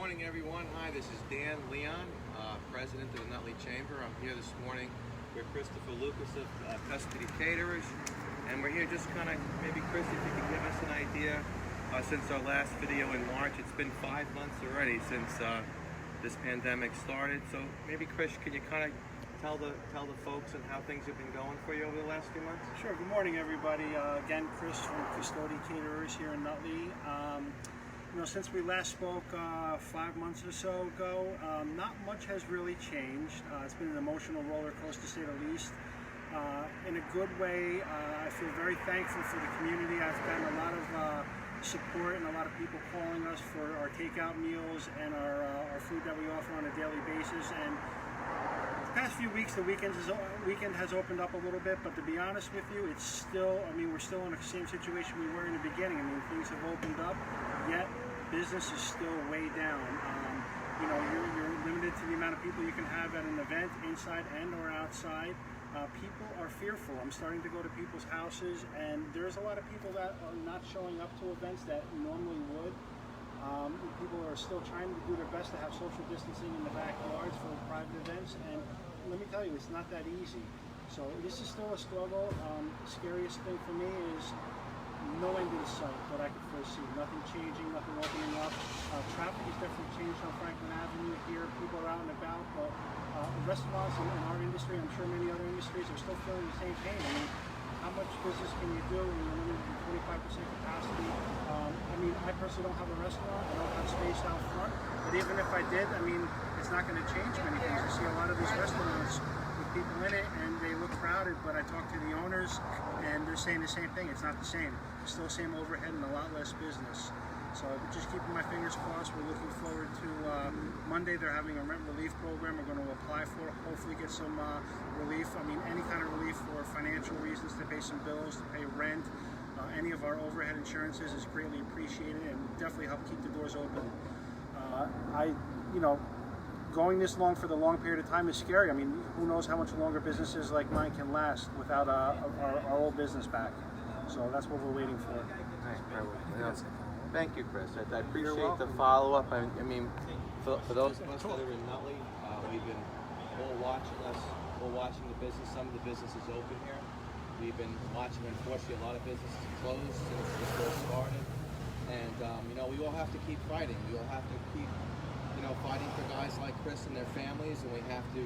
morning, everyone. Hi, this is Dan Leon, President of the Nutley Chamber. I'm here this morning with Christopher Lucas of Custodi Caterers, and we're here just kind of, maybe Chris, if you could give us an idea, since our last video in March, it's been 5 months already since this pandemic started. So maybe Chris, could you kind of tell the folks and how things have been going for you over the last few months? Sure. Good morning, everybody. Again, Chris from Custodi Caterers here in Nutley. Since we last spoke 5 months or so ago, not much has really changed. It's been an emotional roller coaster, to say the least. In a good way, I feel very thankful for the community. I've gotten a lot of support and a lot of people calling us for our takeout meals and our food that we offer on a daily basis. And the past few weeks, the weekend has opened up a little bit, but to be honest with you, it's still, we're still in the same situation we were in the beginning. Things have opened up, yet business is still way down. You're limited to the amount of people you can have at an event, inside and or outside. People are fearful. I'm starting to go to people's houses, and there's a lot of people that are not showing up to events that normally would. People are still trying to do their best to have social distancing in the backyards for private events, and let me tell you, it's not that easy. So this is still a struggle. The scariest thing for me is no end in sight that I could foresee. Nothing changing, nothing opening up. Traffic has definitely changed on Franklin Avenue here. People are out and about, but restaurants in our industry, I'm sure many other industries, are still feeling the same pain. How much business can you do when you're limited to 25% capacity? I personally don't have a restaurant. I don't have space out front. But even if I did, it's not going to change many things. I see a lot of these restaurants with people in it, and they look crowded, but I talk to the owners, and they're saying the same thing. It's not the same. It's still the same overhead and a lot less business. So just keeping my fingers crossed. We're looking forward to Monday. They're having a rent relief program. We're going to apply for it, hopefully get some relief. Any kind of relief for financial reasons, to pay some bills, to pay rent. Any of our overhead insurances is greatly appreciated, and definitely help keep the doors open. Going this long for the long period of time is scary. Who knows how much longer businesses like mine can last without our old business back. So that's what we're waiting for. Nice. Thank you, Chris. I appreciate the follow-up. For those of us that are in Nutley, we've been all watching the business. Some of the businesses open here. We've been watching, unfortunately, a lot of businesses closed since this all started. And we all have to keep fighting. We all have to keep, fighting for guys like Chris and their families. And we have to,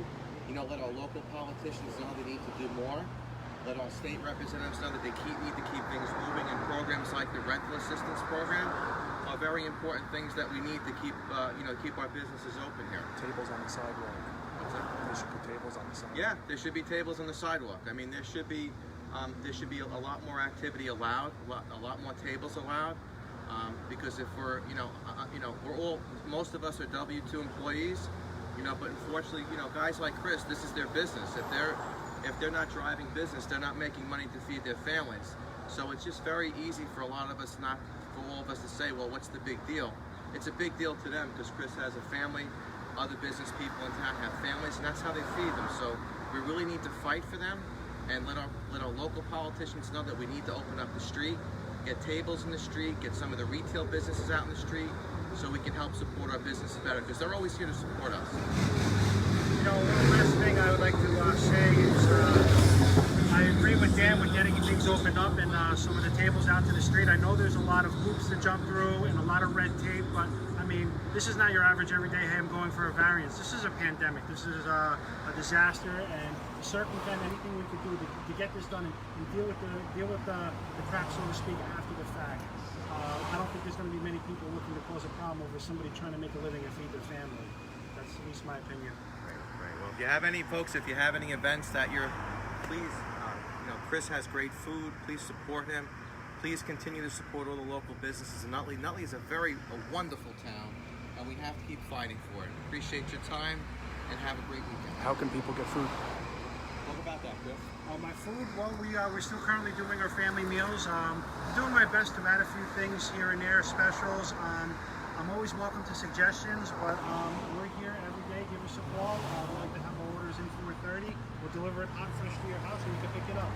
let our local politicians know they need to do more. Let our state representatives know that they need to keep things moving, and programs like the rental assistance program are very important things that we need to keep, keep our businesses open here. Tables on the sidewalk. What's that? They should put tables on the sidewalk. Yeah, there should be tables on the sidewalk. There should be a lot more activity allowed, a lot more tables allowed, because if we're, most of us are W-2 employees, but unfortunately, guys like Chris, this is their business. If they're not driving business, they're not making money to feed their families. So it's just very easy for all of us to say, well, what's the big deal? It's a big deal to them because Chris has a family, other business people in town have families, and that's how they feed them. So we really need to fight for them and let our local politicians know that we need to open up the street, get tables in the street, get some of the retail businesses out in the street, so we can help support our businesses better, because they're always here to support us. One last thing I would like to say is I agree with Dan with getting things opened up and some of the tables out to the street. I know there's a lot of hoops to jump through and a lot of red tape, but this is not your average everyday, hey, I'm going for a variance. This is a pandemic. This is a disaster, and to circumvent anything we could do to get this done and deal with the crap, so to speak, after the fact. I don't think there's going to be many people looking to cause a problem over somebody trying to make a living and feed their family. That's at least my opinion. Right. Well, if you have any events that please, Chris has great food. Please support him. Please continue to support all the local businesses in Nutley. Nutley is a wonderful town, and we have to keep fighting for it. Appreciate your time, and have a great weekend. How can people get food? Talk about that, Chris. My food, well, we're still currently doing our family meals. I'm doing my best to add a few things here and there, specials. I'm always welcome to suggestions, but we're here every day. Give us a call. We like to have our orders in 4:30. We'll deliver it hot, fresh to your house, and you can pick it up.